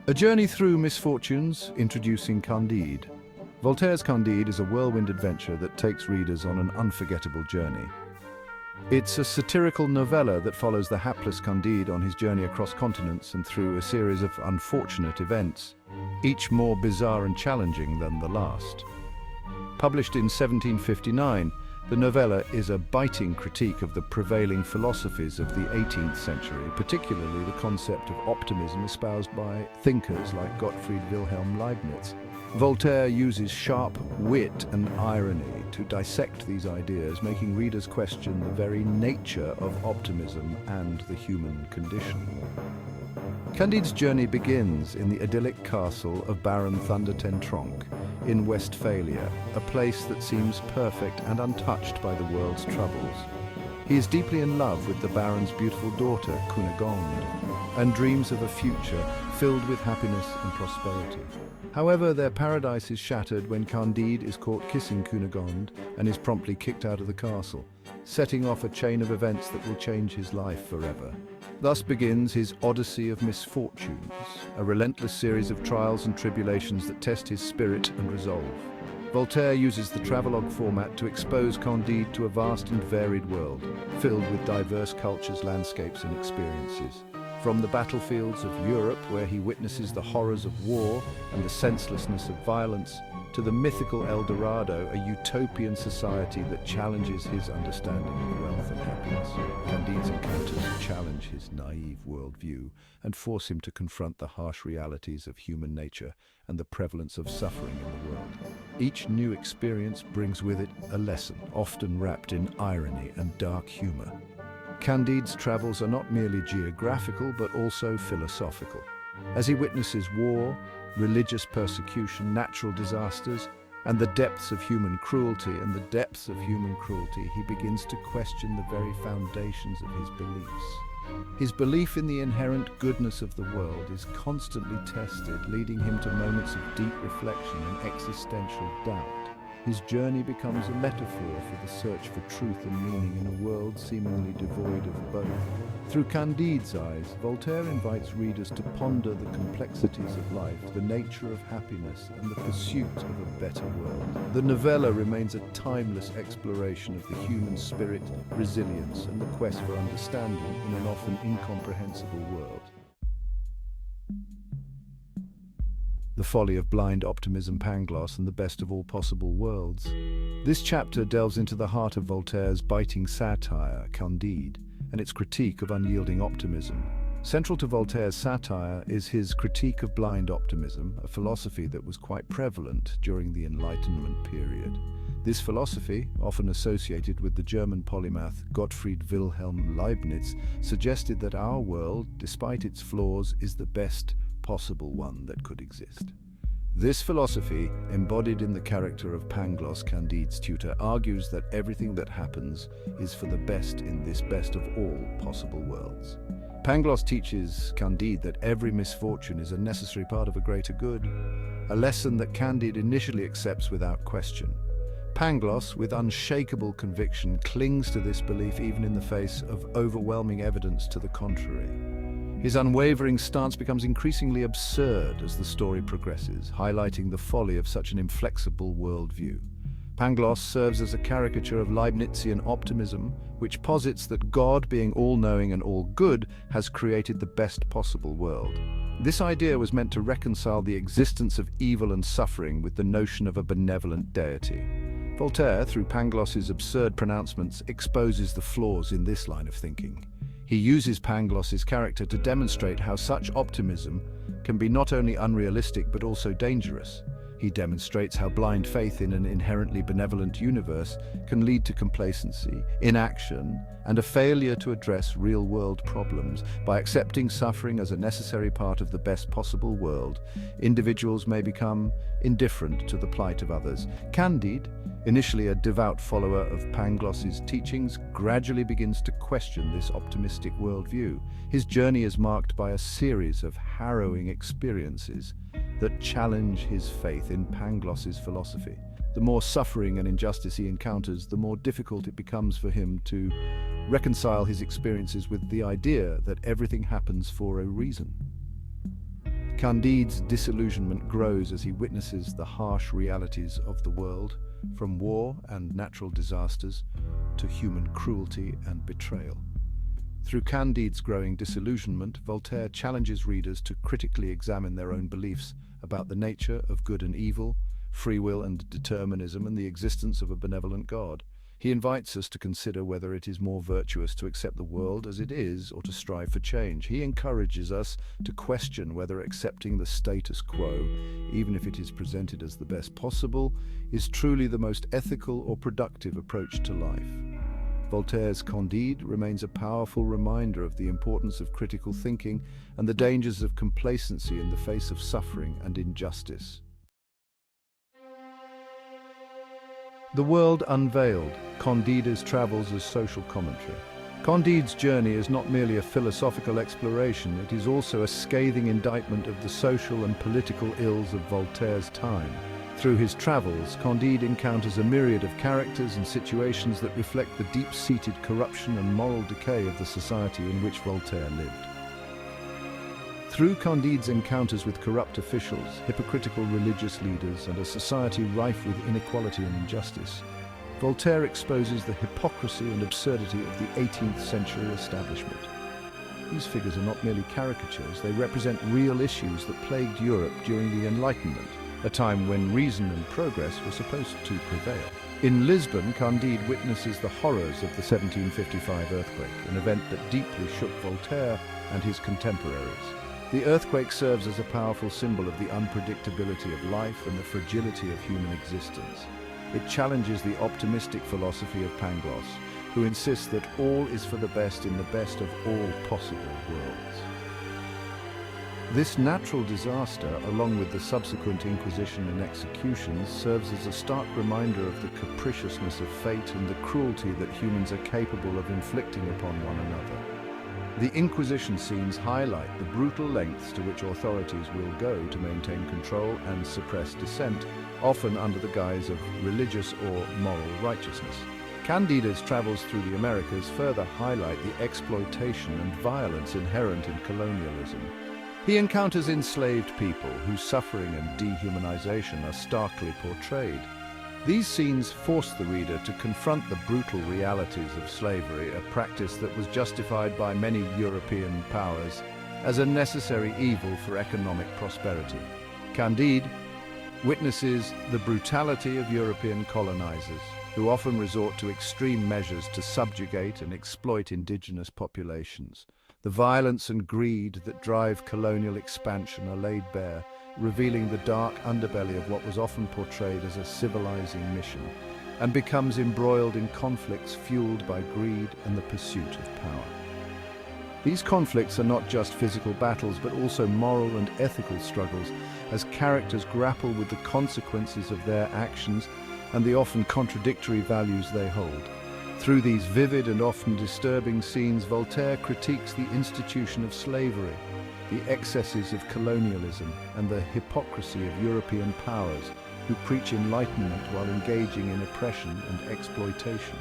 A journey through misfortunes, introducing Candide. Voltaire's Candide is a whirlwind adventure that takes readers on an unforgettable journey. It's a satirical novella that follows the hapless Candide on his journey across continents and through a series of unfortunate events, each more bizarre and challenging than the last. Published in 1759, the novella is a biting critique of the prevailing philosophies of the 18th century, particularly the concept of optimism espoused by thinkers like Gottfried Wilhelm Leibniz. Voltaire uses sharp wit and irony to dissect these ideas, making readers question the very nature of optimism and the human condition. Candide's journey begins in the idyllic castle of Baron Thunder ten Tronckh in Westphalia, a place that seems perfect and untouched by the world's troubles. He is deeply in love with the Baron's beautiful daughter, Cunegonde, and dreams of a future filled with happiness and prosperity. However, their paradise is shattered when Candide is caught kissing Cunegonde and is promptly kicked out of the castle, setting off a chain of events that will change his life forever. Thus begins his odyssey of misfortunes, a relentless series of trials and tribulations that test his spirit and resolve. Voltaire uses the travelogue format to expose Candide to a vast and varied world, filled with diverse cultures, landscapes and experiences. From the battlefields of Europe, where he witnesses the horrors of war and the senselessness of violence, to the mythical El Dorado, a utopian society that challenges his understanding of wealth and happiness. Candide's encounters challenge his naive worldview and force him to confront the harsh realities of human nature and the prevalence of suffering in the world. Each new experience brings with it a lesson, often wrapped in irony and dark humor. Candide's travels are not merely geographical but also philosophical. As he witnesses war, religious persecution, natural disasters, and the depths of human cruelty, he begins to question the very foundations of his beliefs. His belief in the inherent goodness of the world is constantly tested, leading him to moments of deep reflection and existential doubt. His journey becomes a metaphor for the search for truth and meaning in a world seemingly devoid of both. Through Candide's eyes, Voltaire invites readers to ponder the complexities of life, the nature of happiness, and the pursuit of a better world. The novella remains a timeless exploration of the human spirit, resilience, and the quest for understanding in an often incomprehensible world. The folly of blind optimism, Pangloss, and the best of all possible worlds. This chapter delves into the heart of Voltaire's biting satire, Candide, and its critique of unyielding optimism. Central to Voltaire's satire is his critique of blind optimism, a philosophy that was quite prevalent during the Enlightenment period. This philosophy, often associated with the German polymath Gottfried Wilhelm Leibniz, suggested that our world, despite its flaws, is the best possible one that could exist. This philosophy, embodied in the character of Pangloss, Candide's tutor, argues that everything that happens is for the best in this best of all possible worlds. Pangloss teaches Candide that every misfortune is a necessary part of a greater good, a lesson that Candide initially accepts without question. Pangloss, with unshakable conviction, clings to this belief even in the face of overwhelming evidence to the contrary. His unwavering stance becomes increasingly absurd as the story progresses, highlighting the folly of such an inflexible worldview. Pangloss serves as a caricature of Leibnizian optimism, which posits that God, being all-knowing and all-good, has created the best possible world. This idea was meant to reconcile the existence of evil and suffering with the notion of a benevolent deity. Voltaire, through Pangloss's absurd pronouncements, exposes the flaws in this line of thinking. He uses Pangloss's character to demonstrate how such optimism can be not only unrealistic but also dangerous. He demonstrates how blind faith in an inherently benevolent universe can lead to complacency, inaction, and a failure to address real-world problems. By accepting suffering as a necessary part of the best possible world, individuals may become indifferent to the plight of others. Candide, initially a devout follower of Pangloss's teachings, gradually begins to question this optimistic worldview. His journey is marked by a series of harrowing experiences that challenge his faith in Pangloss's philosophy. The more suffering and injustice he encounters, the more difficult it becomes for him to reconcile his experiences with the idea that everything happens for a reason. Candide's disillusionment grows as he witnesses the harsh realities of the world, from war and natural disasters to human cruelty and betrayal. Through Candide's growing disillusionment, Voltaire challenges readers to critically examine their own beliefs about the nature of good and evil, free will and determinism, and the existence of a benevolent God. He invites us to consider whether it is more virtuous to accept the world as it is or to strive for change. He encourages us to question whether accepting the status quo, even if it is presented as the best possible, is truly the most ethical or productive approach to life. Voltaire's Candide remains a powerful reminder of the importance of critical thinking and the dangers of complacency in the face of suffering and injustice. The World Unveiled, Candide's travels as social commentary. Candide's journey is not merely a philosophical exploration, it is also a scathing indictment of the social and political ills of Voltaire's time. Through his travels, Candide encounters a myriad of characters and situations that reflect the deep-seated corruption and moral decay of the society in which Voltaire lived. Through Candide's encounters with corrupt officials, hypocritical religious leaders, and a society rife with inequality and injustice, Voltaire exposes the hypocrisy and absurdity of the 18th century establishment. These figures are not merely caricatures, they represent real issues that plagued Europe during the Enlightenment, a time when reason and progress were supposed to prevail. In Lisbon, Candide witnesses the horrors of the 1755 earthquake, an event that deeply shook Voltaire and his contemporaries. The earthquake serves as a powerful symbol of the unpredictability of life and the fragility of human existence. It challenges the optimistic philosophy of Pangloss, who insists that all is for the best in the best of all possible worlds. This natural disaster, along with the subsequent Inquisition and executions, serves as a stark reminder of the capriciousness of fate and the cruelty that humans are capable of inflicting upon one another. The Inquisition scenes highlight the brutal lengths to which authorities will go to maintain control and suppress dissent, often under the guise of religious or moral righteousness. Candide's travels through the Americas further highlight the exploitation and violence inherent in colonialism. He encounters enslaved people whose suffering and dehumanization are starkly portrayed. These scenes force the reader to confront the brutal realities of slavery, a practice that was justified by many European powers as a necessary evil for economic prosperity. Candide witnesses the brutality of European colonizers, who often resort to extreme measures to subjugate and exploit indigenous populations. The violence and greed that drive colonial expansion are laid bare, revealing the dark underbelly of what was often portrayed as a civilizing mission, and becomes embroiled in conflicts fueled by greed and the pursuit of power. These conflicts are not just physical battles, but also moral and ethical struggles, as characters grapple with the consequences of their actions and the often contradictory values they hold. Through these vivid and often disturbing scenes, Voltaire critiques the institution of slavery, the excesses of colonialism, and the hypocrisy of European powers who preach enlightenment while engaging in oppression and exploitation.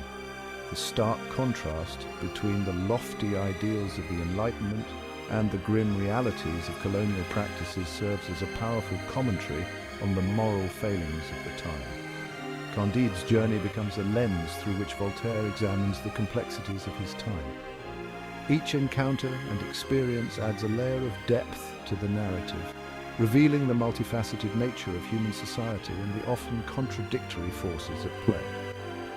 The stark contrast between the lofty ideals of the Enlightenment and the grim realities of colonial practices serves as a powerful commentary on the moral failings of the time. Candide's journey becomes a lens through which Voltaire examines the complexities of his time. Each encounter and experience adds a layer of depth to the narrative, revealing the multifaceted nature of human society and the often contradictory forces at play.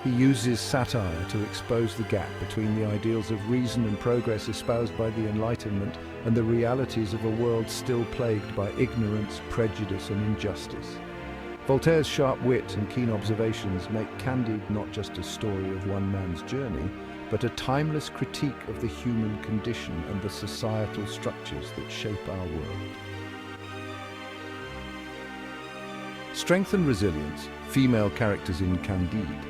He uses satire to expose the gap between the ideals of reason and progress espoused by the Enlightenment and the realities of a world still plagued by ignorance, prejudice, and injustice. Voltaire's sharp wit and keen observations make Candide not just a story of one man's journey, but a timeless critique of the human condition and the societal structures that shape our world. Strength and resilience, female characters in Candide.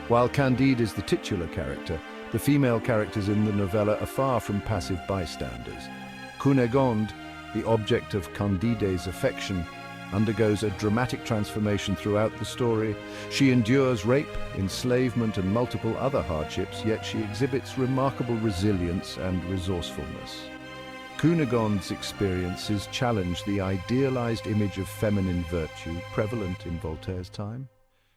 While Candide is the titular character, the female characters in the novella are far from passive bystanders. Cunegonde, the object of Candide's affection, undergoes a dramatic transformation throughout the story. She endures rape, enslavement, and multiple other hardships, yet she exhibits remarkable resilience and resourcefulness. Cunegonde's experiences challenge the idealized image of feminine virtue prevalent in Voltaire's time.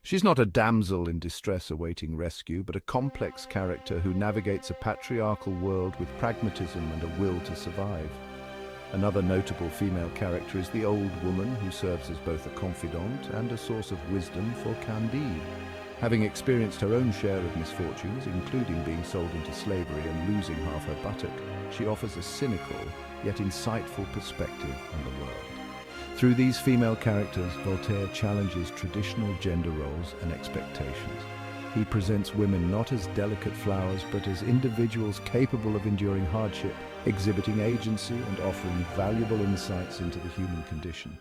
She's not a damsel in distress awaiting rescue, but a complex character who navigates a patriarchal world with pragmatism and a will to survive. Another notable female character is the old woman who serves as both a confidant and a source of wisdom for Candide. Having experienced her own share of misfortunes, including being sold into slavery and losing half her buttock, she offers a cynical yet insightful perspective on the world. Through these female characters, Voltaire challenges traditional gender roles and expectations. He presents women not as delicate flowers, but as individuals capable of enduring hardship, exhibiting agency and offering valuable insights into the human condition.